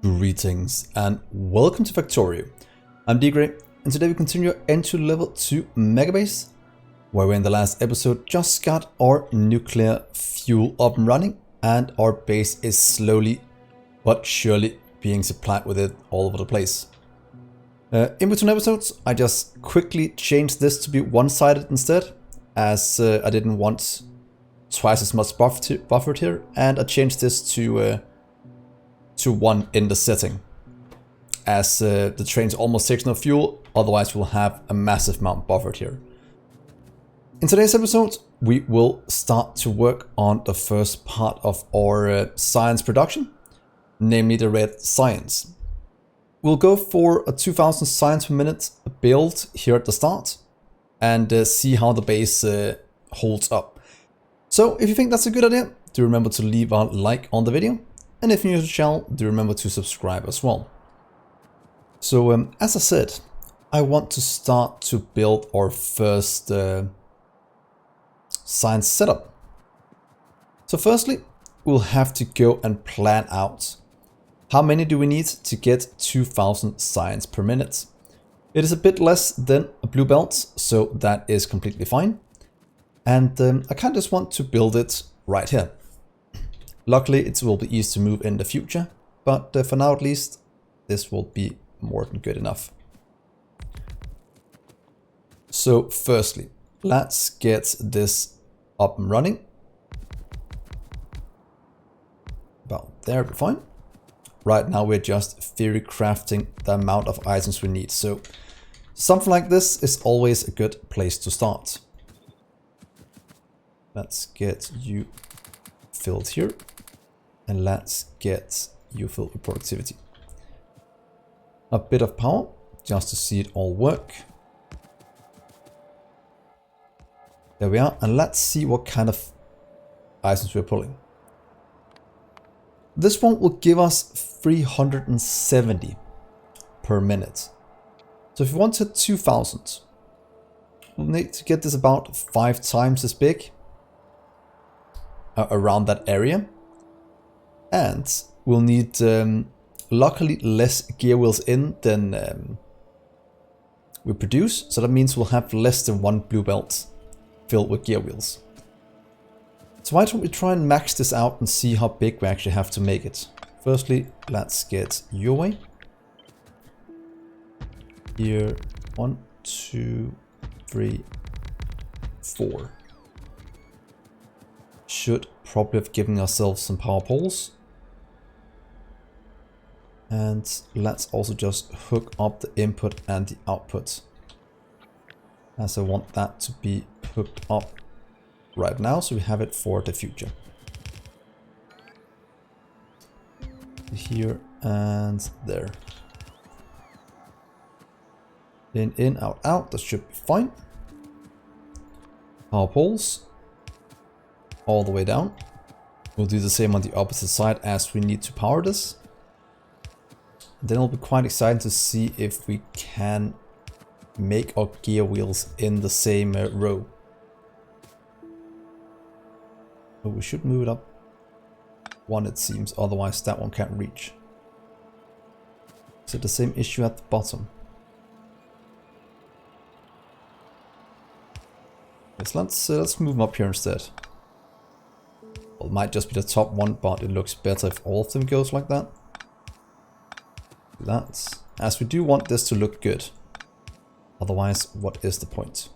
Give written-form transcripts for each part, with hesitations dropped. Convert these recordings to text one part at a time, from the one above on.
Greetings and welcome to Factorio. I'm Dgray and today we continue into level 2 Megabase, where we in the last episode just got our nuclear fuel up and running and our base is slowly but surely being supplied with it all over the place. In between episodes I just quickly changed this to be one-sided instead, as I didn't want twice as much buffered here, and I changed this to 1 in the setting, as the trains almost takes no fuel, otherwise we'll have a massive amount buffered here. In today's episode we will start to work on the first part of our science production, namely the red science. We'll go for a 2000 science per minute build here at the start and see how the base holds up. So if you think that's a good idea, do remember to leave a like on the video. And if you're new to the channel, do remember to subscribe as well. So as I said, I want to start to build our first science setup. So firstly, we'll have to go and plan out how many do we need to get 2000 science per minute. It is a bit less than a blue belt, so that is completely fine. And I kind of just want to build it right here. Luckily, it will be easy to move in the future, but for now at least, this will be more than good enough. So firstly, let's get this up and running. About there, be fine. Right now we're just theory crafting the amount of items we need, so something like this is always a good place to start. Let's get you filled here. And let's get you filled with productivity. A bit of power, just to see it all work. There we are, and let's see what kind of items we're pulling. This one will give us 370 per minute. So if we want to hit 2000, we'll need to get this about 5 times as big. Around that area. And we'll need, luckily, less gear wheels in than we produce. So that means we'll have less than 1 blue belt filled with gear wheels. So why don't we try and max this out and see how big we actually have to make it. Firstly, let's get your way. Here, 1, 2, 3, 4. Should probably have given ourselves some power poles. And let's also just hook up the input and the output, as I want that to be hooked up right now, so we have it for the future. Here and there. In, out, out. That should be fine. Power poles all the way down. We'll do the same on the opposite side, as we need to power this. Then it'll be quite exciting to see if we can make our gear wheels in the same row. But we should move it up 1, it seems, otherwise that one can't reach. Is it the same issue at the bottom? Yes, let's move them up here instead. Well, it might just be the top one, but it looks better if all of them goes like that. That, as we do want this to look good. Otherwise, what is the point?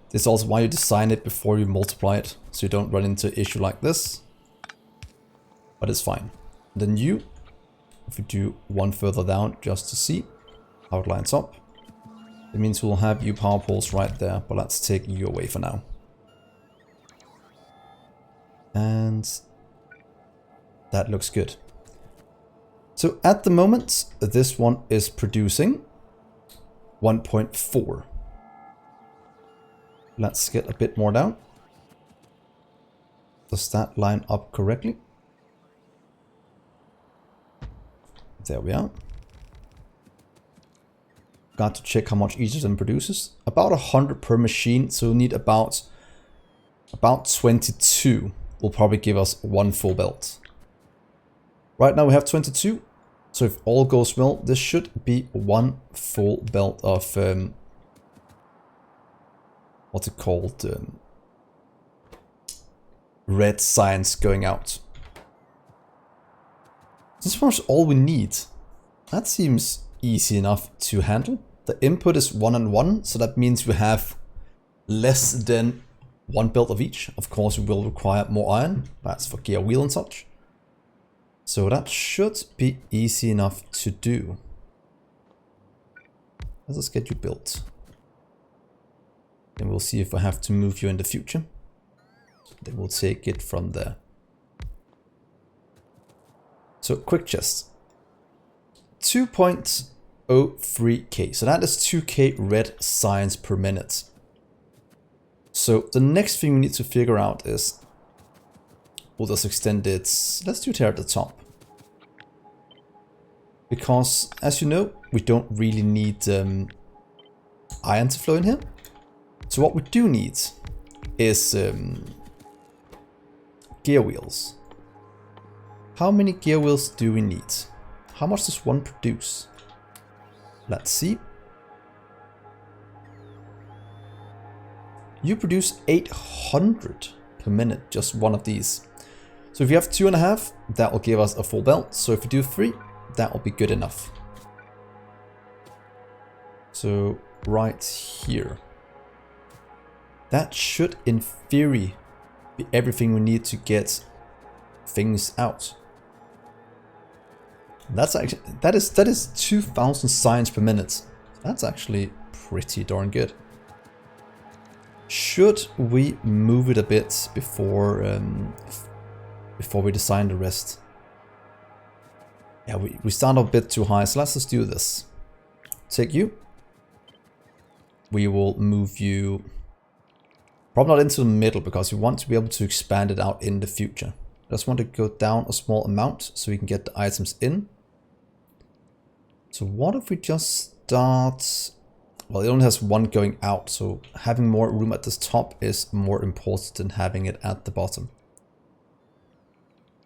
This is also why you design it before you multiply it, so you don't run into an issue like this. But it's fine. Then you, if we do 1 further down just to see how it lines up, it means we'll have you power poles right there, but let's take you away for now. And that looks good. So at the moment, this one is producing 1.4. Let's get a bit more down. Does that line up correctly? There we are. Got to check how much each of them produces. About 100 per machine, so we'll need about 22 will probably give us 1 full belt. Right now we have 22. So if all goes well, this should be one full belt of what's it called? Red science going out. This was all we need. That seems easy enough to handle. The input is 1 and 1, so that means we have less than one belt of each. Of course, we will require more iron. That's for gear wheel and such. So that should be easy enough to do. Let's just get you built. And we'll see if I have to move you in the future. Then we'll take it from there. So quick chest. 2.03k. So that is 2k red science per minute. So the next thing we need to figure out is, we'll just extend it. Let's do it here at the top. Because as you know, we don't really need iron to flow in here. So what we do need is gear wheels. How many gear wheels do we need? How much does one produce? Let's see. You produce 800 per minute, just one of these. So if you have 2.5, that will give us a full belt. So if you do 3, that will be good enough. So right here. That should, in theory, be everything we need to get things out. That's actually that is 2,000 science per minute. That's actually pretty darn good. Should we move it a bit before we design the rest? Yeah, we start a bit too high, so let's just do this. Take you. We will move you probably not into the middle because we want to be able to expand it out in the future. I just want to go down a small amount so we can get the items in. So what if we just start... Well, it only has one going out, so having more room at the top is more important than having it at the bottom.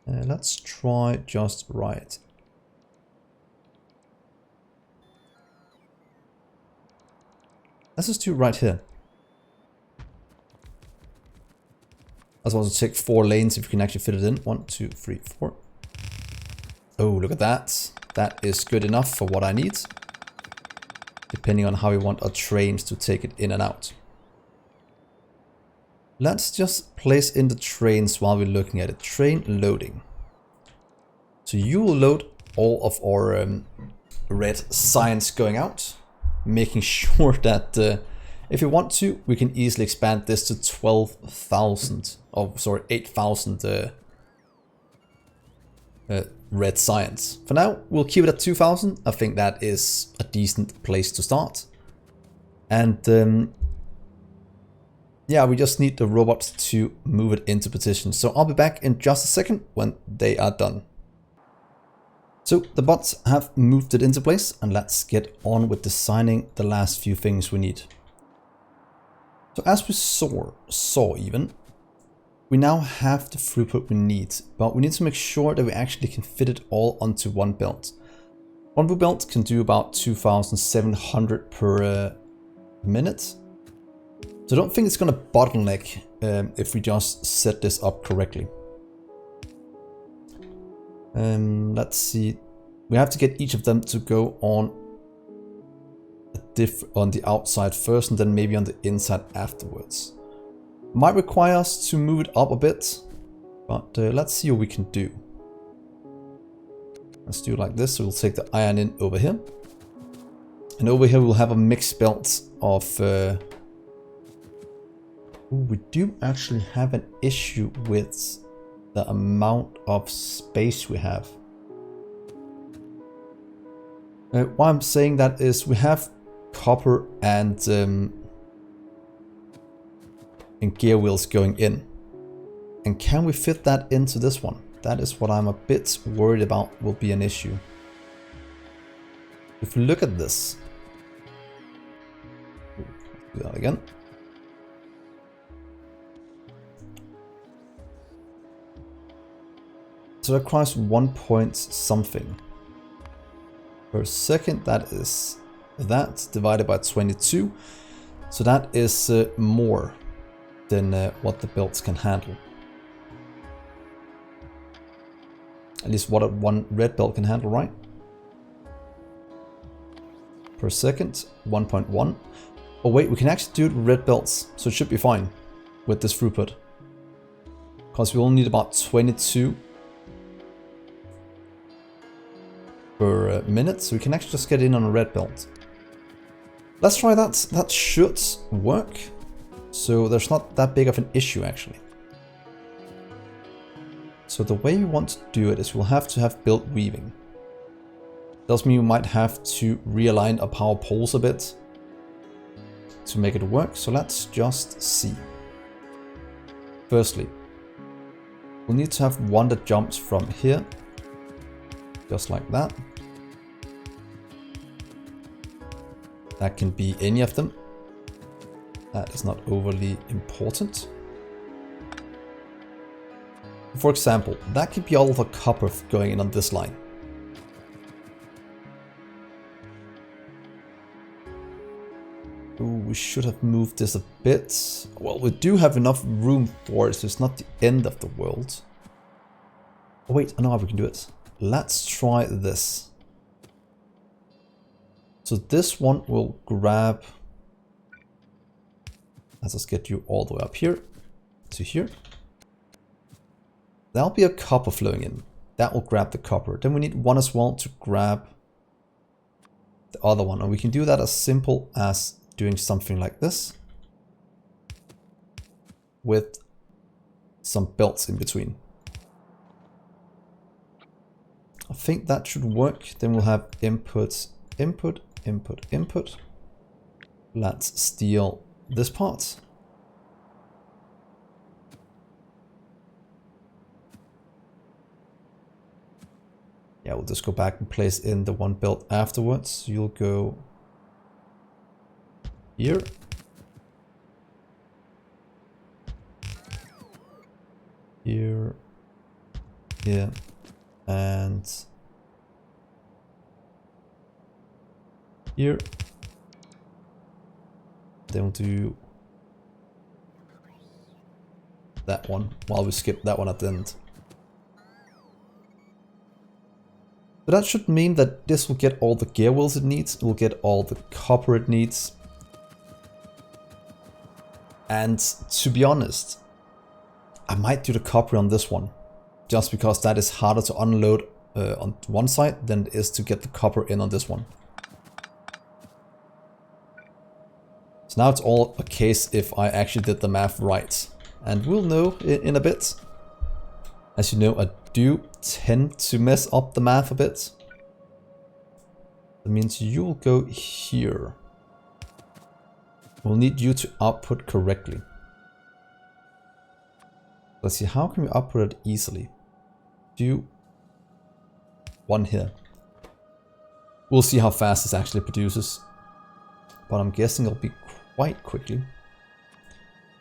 Let's try just right. Let's just do it right here. I just want to check 4 lanes if we can actually fit it in. 1, 2, 3, 4. Oh, look at that. That is good enough for what I need. Depending on how we want our trains to take it in and out. Let's just place in the trains while we're looking at it. Train loading. So you will load all of our red science going out. Making sure that if we want to, we can easily expand this to 12,000. Oh, sorry, 8,000 red science. For now, we'll keep it at 2,000. I think that is a decent place to start. And yeah, we just need the robots to move it into position. So I'll be back in just a second when they are done. So the bots have moved it into place, and let's get on with designing the last few things we need. So as we saw even, we now have the throughput we need, but we need to make sure that we actually can fit it all onto one belt. One blue belt can do about 2,700 per minute. So I don't think it's going to bottleneck if we just set this up correctly. Let's see. We have to get each of them to go on on the outside first, and then maybe on the inside afterwards. Might require us to move it up a bit, but let's see what we can do. Let's do it like this. So we'll take the iron in over here, and over here we'll have a mixed belt of. Ooh, we do actually have an issue with the amount of space we have. Why I'm saying that is we have copper and gear wheels going in. And can we fit that into this one? That is what I'm a bit worried about will be an issue. If we look at this. Let's do that again. So it requires 1 point something per second. That is that divided by 22. So that is more than what the belts can handle. At least what one red belt can handle, right? Per second, 1.1. Oh wait, we can actually do it with red belts, so it should be fine with this throughput. Because we only need about 22 per minute, so we can actually just get in on a red belt. Let's try that. That should work. So there's not that big of an issue actually. So the way we want to do it is we'll have to have built weaving. Does mean we might have to realign our power poles a bit to make it work. So let's just see. Firstly, we'll need to have one that jumps from here, just like that. That can be any of them. That is not overly important. For example, that could be all of the copper going in on this line. Ooh, we should have moved this a bit. Well, we do have enough room for it, so it's not the end of the world. Oh wait, I know how we can do it. Let's try this. So this one will grab... Let's just get you all the way up here to here. There'll be a copper flowing in. That will grab the copper. Then we need one as well to grab the other one. And we can do that as simple as doing something like this with some belts in between. I think that should work. Then we'll have input, input, input, input. Let's steal this part. Yeah, we'll just go back and place in the one belt afterwards. You'll go here. Here. Here. And here. Then we'll do that one while we skip that one at the end. But that should mean that this will get all the gear wheels it needs, it will get all the copper it needs. And to be honest, I might do the copper on this one, just because that is harder to unload on one side than it is to get the copper in on this one. So now it's all a case if I actually did the math right. And we'll know in a bit. As you know, I do tend to mess up the math a bit. That means you'll go here. We'll need you to output correctly. Let's see, how can we output it easily? Do one here. We'll see how fast this actually produces. But I'm guessing it'll be quite quickly.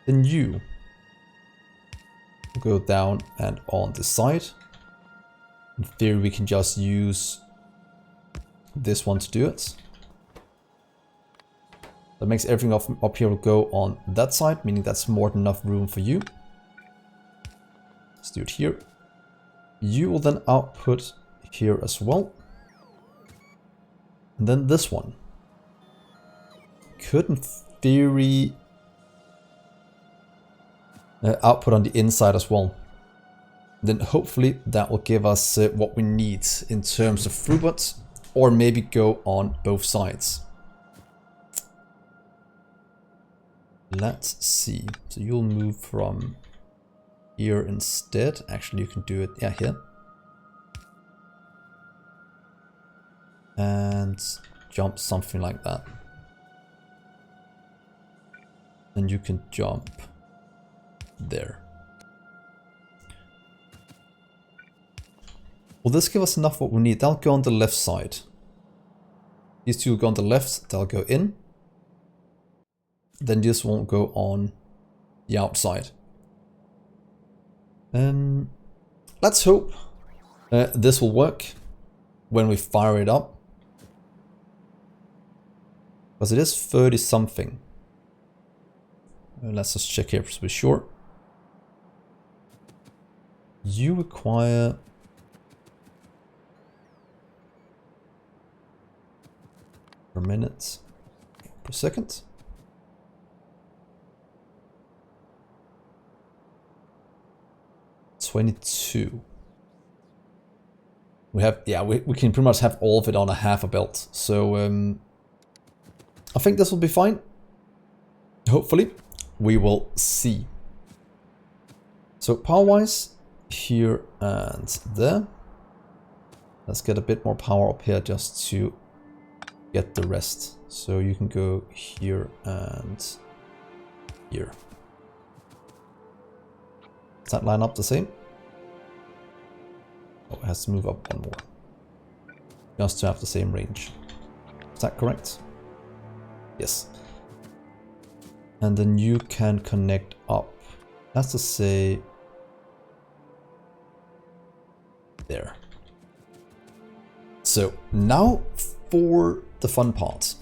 Then you go down and on this side. In theory, we can just use this one to do it. That makes everything up here will go on that side, meaning that's more than enough room for you. Let's do it here. You will then output here as well. And then this one could, in theory, output on the inside as well. Then hopefully that will give us what we need in terms of throughput, or maybe go on both sides. Let's see. So you'll move from here instead. Actually, you can do it, yeah, here. And jump something like that. And you can jump there. Will this give us enough what we need? That'll go on the left side. These two will go on the left, they'll go in. Then this won't go on the outside. Let's hope This will work when we fire it up. Because it is 30 something. Let's just check here to be sure. You require per minute per second. $22. We have, yeah, we can pretty much have all of it on a half a belt. So I think this will be fine. Hopefully, we will see. So power-wise, here and there. Let's get a bit more power up here just to get the rest. So you can go here and here. Does that line up the same? Oh, it has to move up one more. Just to have the same range. Is that correct? Yes. And then you can connect up. Let's just say there. So now for the fun part.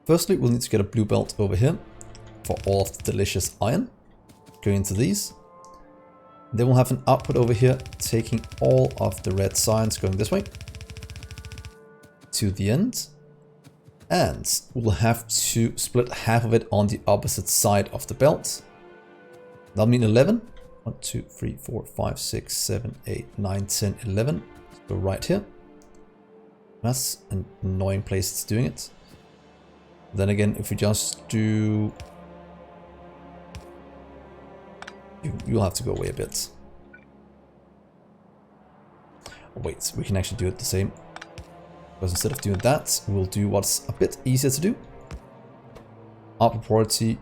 Firstly, we'll need to get a blue belt over here for all of the delicious iron. Go into these. Then we'll have an output over here taking all of the red signs going this way to the end. And we'll have to split half of it on the opposite side of the belt. That'll mean 11. 1, 2, 3, 4, 5, 6, 7, 8, 9, 10, 11. Let's go right here. That's an annoying place it's doing it. Then again, if we just do... You'll have to go away a bit. Oh, wait, we can actually do it the same. Because instead of doing that, we'll do what's a bit easier to do. Upper priority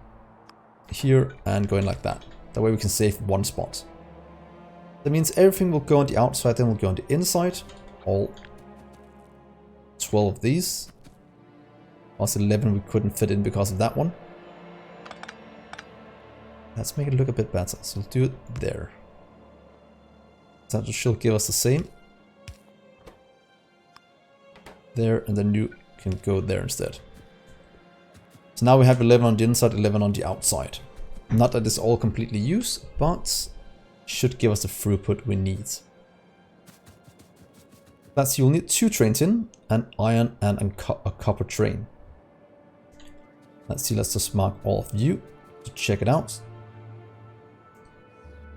here and going like that. That way we can save one spot. That means everything will go on the outside, then will go on the inside. All 12 of these. Also 11 we couldn't fit in because of that one. Let's make it look a bit better. So we'll do it there. That should give us the same. There, and then you can go there instead. So now we have 11 on the inside, 11 on the outside. Not that it's all completely used, but should give us the throughput we need. That's you'll need 2 trains in, an iron and a copper train. Let's see, let's just mark all of you to check it out.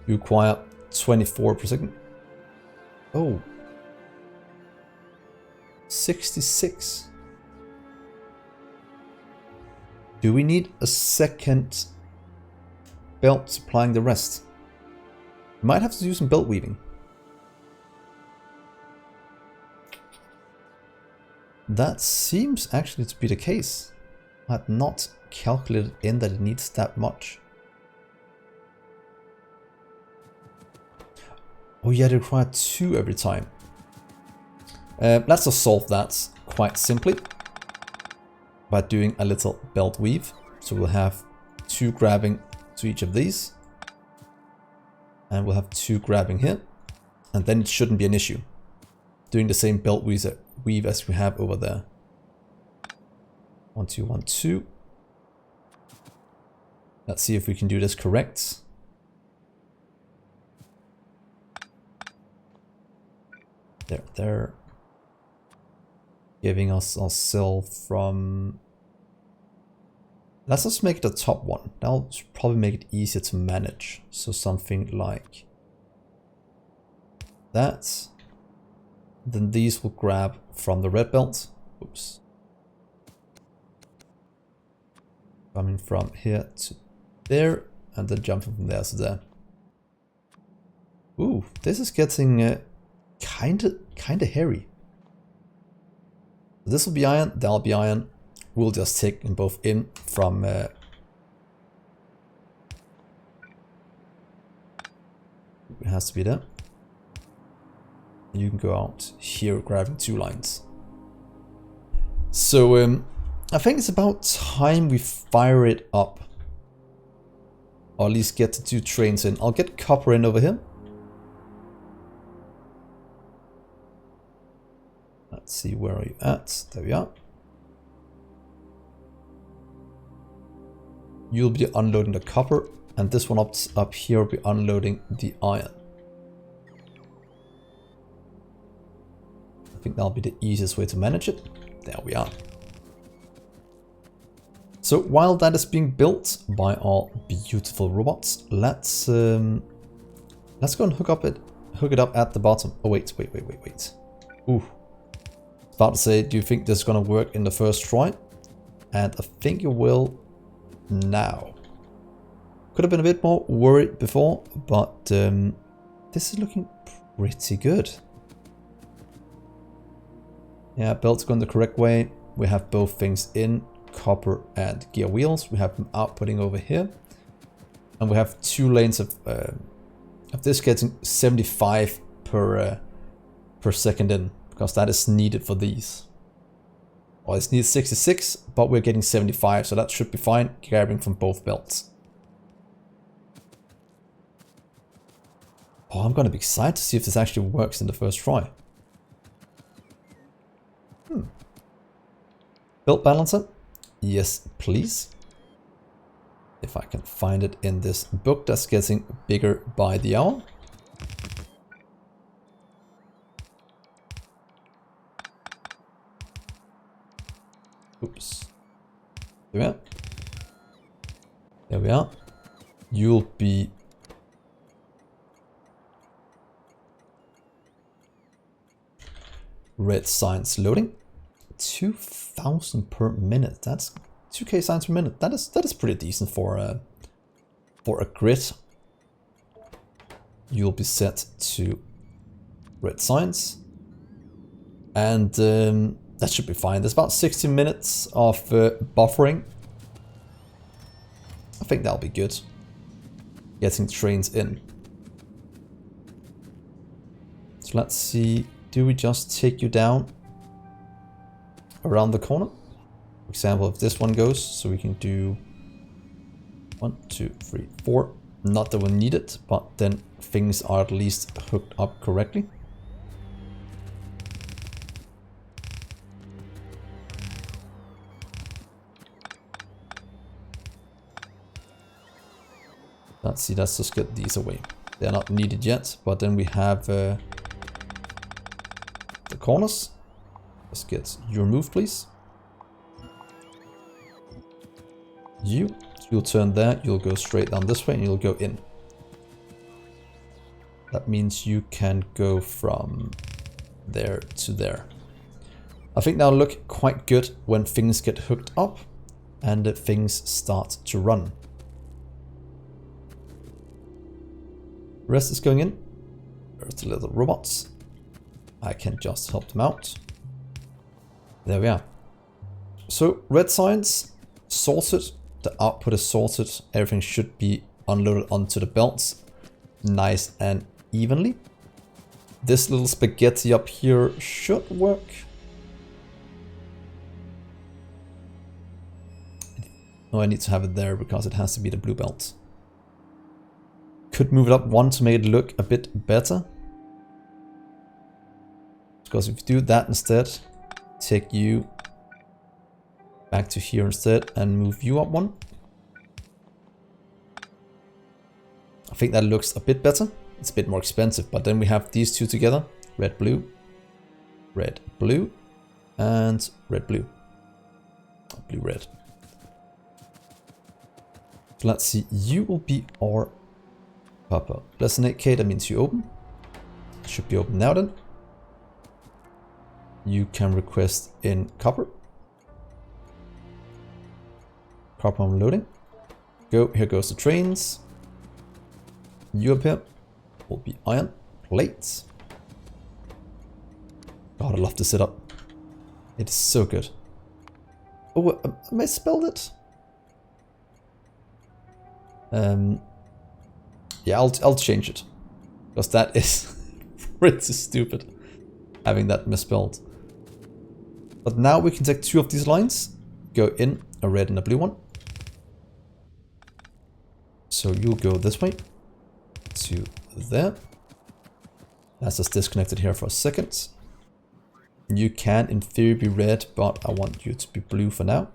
You require 24 per second. Oh. 66. Do we need a second belt supplying the rest? We might have to do some belt weaving. That seems actually to be the case. I had not calculated in that it needs that much. Oh yeah, they require 2 every time. Let's just solve that quite simply by doing a little belt weave. So we'll have 2 grabbing to each of these. And we'll have 2 grabbing here. And then it shouldn't be an issue. Doing the same belt weave as we have over there. 1, 2, 1, 2. Let's see if we can do this correct. There. Giving us our cell from... Let's just make the top one. That'll probably make it easier to manage. So something like that. Then these will grab from the red belt. Oops. Coming from here to there. And then jumping from there to there. Ooh, this is getting kinda hairy. This will be iron, that'll be iron. We'll just take them both in from it has to be there. You can go out here grabbing 2 lines. So I think it's about time we fire it up. Or at least get the 2 trains in. I'll get copper in over here. Let's see, where are you at? There we are. You'll be unloading the copper, and this one up here will be unloading the iron. I think that'll be the easiest way to manage it. There we are. So while that is being built by our beautiful robots, let's go and hook it up at the bottom. Oh wait. Ooh. I was about to say, do you think this is gonna work in the first try? And I think it will now. Could have been a bit more worried before, but this is looking pretty good. Yeah, belt's going the correct way. We have both things in, copper and gear wheels. We have them outputting over here. And we have 2 lanes of this getting 75 per second in, because that is needed for these. Well, it's needed 66, but we're getting 75, so that should be fine, grabbing from both belts. Oh, I'm gonna be excited to see if this actually works in the first try. Belt balancer? Yes, please. If I can find it in this book that's getting bigger by the hour. Oops. There we are. There we are. You'll be... red signs loading. 2,000 per minute. That's 2k signs per minute. That is pretty decent for a grid. You'll be set to red signs, and that should be fine. There's about 60 minutes of buffering. I think that'll be good. Getting trains in. So let's see. Do we just take you down around the corner? For example, if this one goes, so we can do 1, 2, 3, 4. Not that we need it, but then things are at least hooked up correctly. Let's see, let's just get these away. They're not needed yet, but then we have the corners. Let's get you removed, please. You'll turn there, you'll go straight down this way, and you'll go in. That means you can go from there to there. I think that'll look quite good when things get hooked up and things start to run. The rest is going in. There's the little robots. I can just help them out. There we are. So red signs sorted. The output is sorted. Everything should be unloaded onto the belts nice and evenly. This little spaghetti up here should work. No, I need to have it there because it has to be the blue belt. Could move it up 1 to make it look a bit better. Because if you do that instead, take you back to here instead and move you up 1. I think that looks a bit better. It's a bit more expensive, but then we have these two together. Red, blue, and red, blue. Blue, red. So let's see, you will be our copper. Less than 8k, that means you open. Should be open now then. You can request in copper. Copper unloading. Go, here goes the trains. You up here will be iron plates. God, I love the setup. It is so good. Oh, I misspelled it. Yeah, I'll change it because that is pretty stupid having that misspelled. But now we can take 2 of these lines, go in a red and a blue one. So you'll go this way to there. Let's just disconnect it here for a second. You can in theory be red, but I want you to be blue for now.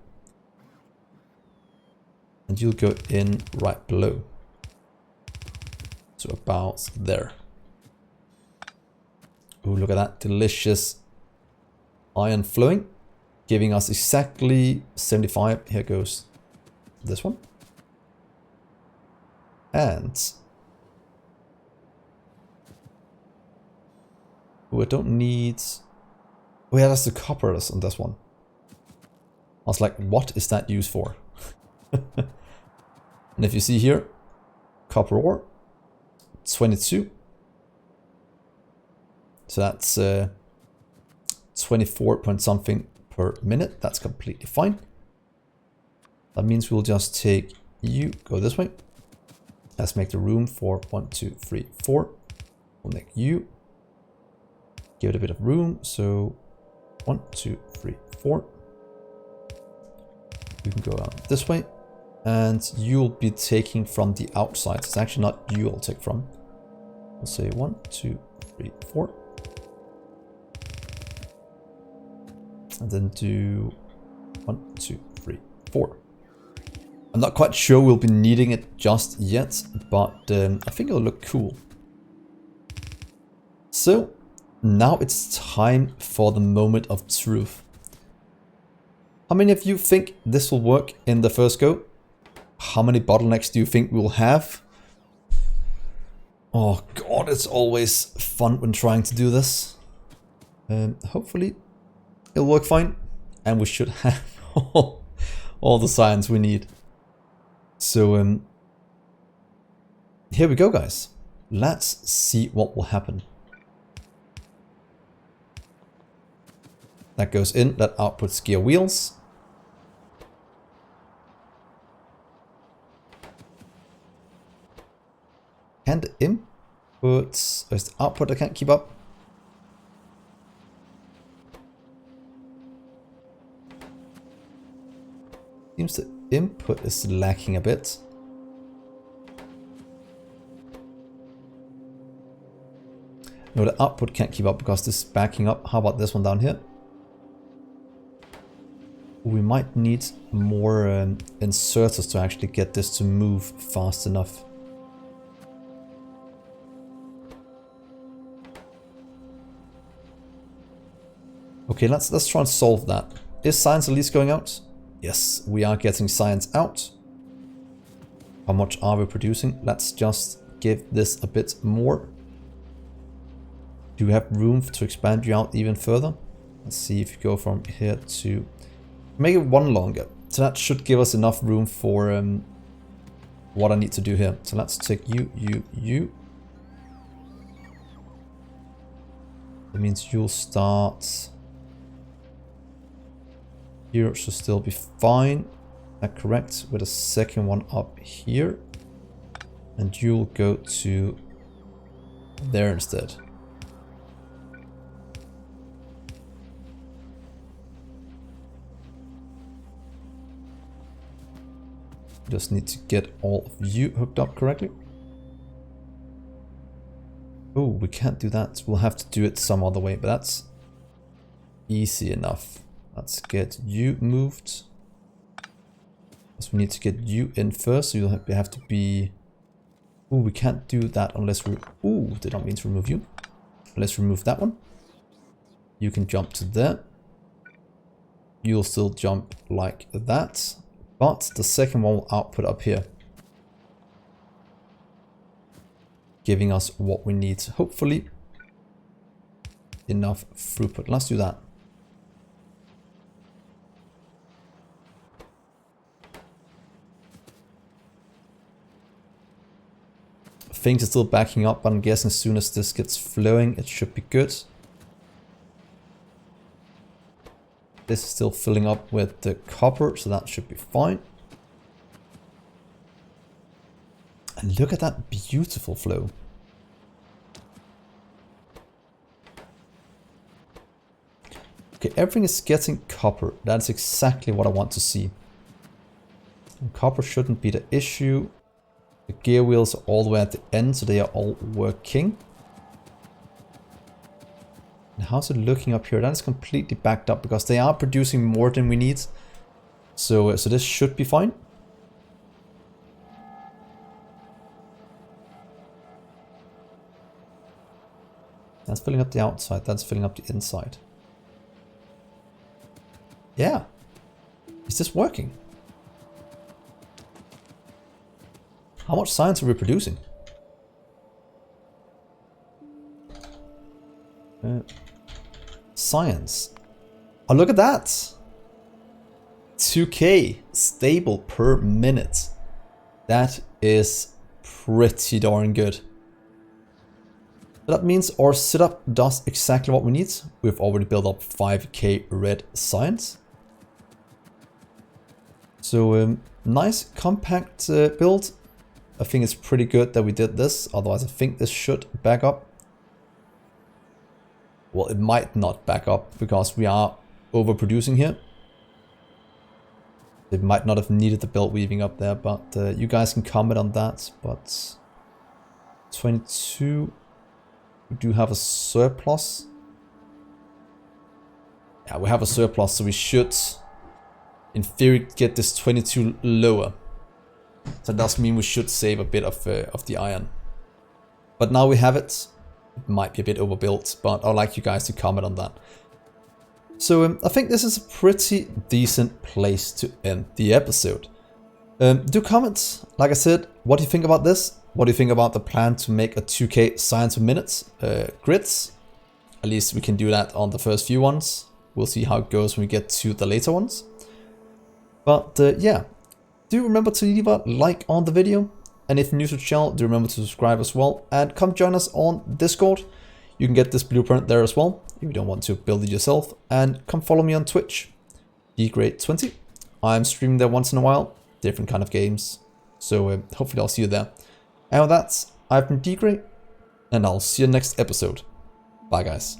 And you'll go in right below. So about there. Oh, look at that delicious iron flowing, giving us exactly 75. Here goes this one. And oh, I don't need. Oh yeah, that's the copper on this one. I was like, what is that used for? And if you see here, copper ore, 22. So that's 24 point something per minute. That's completely fine. That means we'll just take you, go this way. Let's make the room for 1, 2, 3, 4. We'll make you. Give it a bit of room. So 1, 2, 3, 4. You can go out this way. And you'll be taking from the outside. It's actually not you I'll take from. We'll say 1, 2, 3, 4. And then do 1, 2, 3, 4. I'm not quite sure we'll be needing it just yet, but I think it'll look cool. So now it's time for the moment of truth. How many of you think this will work in the first go? How many bottlenecks do you think we'll have? Oh god, it's always fun when trying to do this. Hopefully it'll work fine, and we should have all the science we need. So here we go, guys. Let's see what will happen. That goes in, that outputs gear wheels. And inputs, there's the output I can't keep up. Seems the input is lacking a bit. No, the output can't keep up because this is backing up. How about this one down here? We might need more inserters to actually get this to move fast enough. Okay, let's try and solve that. Is science at least going out? Yes, we are getting science out. How much are we producing? Let's just give this a bit more. Do we have room to expand you out even further? Let's see if you go from here to... Make it one longer. So that should give us enough room for what I need to do here. So let's take you. That means you'll start... Here should still be fine. That correct, with a second one up here. And you'll go to there instead. Just need to get all of you hooked up correctly. Oh, we can't do that. We'll have to do it some other way, but that's easy enough. Let's get you moved. So we need to get you in first, so you'll have to be... Oh, we can't do that unless we... Oh, did not mean to remove you. Let's remove that one. You can jump to there. You'll still jump like that. But the second one will output up here. Giving us what we need. Hopefully enough throughput. Let's do that. Things are still backing up, but I'm guessing as soon as this gets flowing, it should be good. This is still filling up with the copper, so that should be fine. And look at that beautiful flow. Okay, everything is getting copper. That's exactly what I want to see. And copper shouldn't be the issue. The gear wheels are all the way at the end, so they are all working. And how's it looking up here? That's completely backed up because they are producing more than we need. So this should be fine. That's filling up the outside, that's filling up the inside. Yeah. Is this working? How much science are we producing? Science. Oh, look at that! 2k stable per minute. That is pretty darn good. That means our setup does exactly what we need. We've already built up 5k red science. So nice compact build. I think it's pretty good that we did this, otherwise I think this should back up. Well, it might not back up because we are overproducing here. It might not have needed the belt weaving up there, but you guys can comment on that. But 22, we do have a surplus. Yeah, we have a surplus, so we should, in theory, get this 22 lower. So that does mean we should save a bit of the iron. But now we have it. It might be a bit overbuilt, but I'd like you guys to comment on that. So I think this is a pretty decent place to end the episode. Do comment, like I said, what do you think about this? What do you think about the plan to make a 2k science per minute grids? At least we can do that on the first few ones. We'll see how it goes when we get to the later ones. But yeah, do remember to leave a like on the video. And if you're new to the channel, do remember to subscribe as well. And come join us on Discord. You can get this blueprint there as well, if you don't want to build it yourself. And come follow me on Twitch, Dgray20. I'm streaming there once in a while, different kind of games. So hopefully I'll see you there. And with that, I've been Dgray, and I'll see you next episode. Bye guys.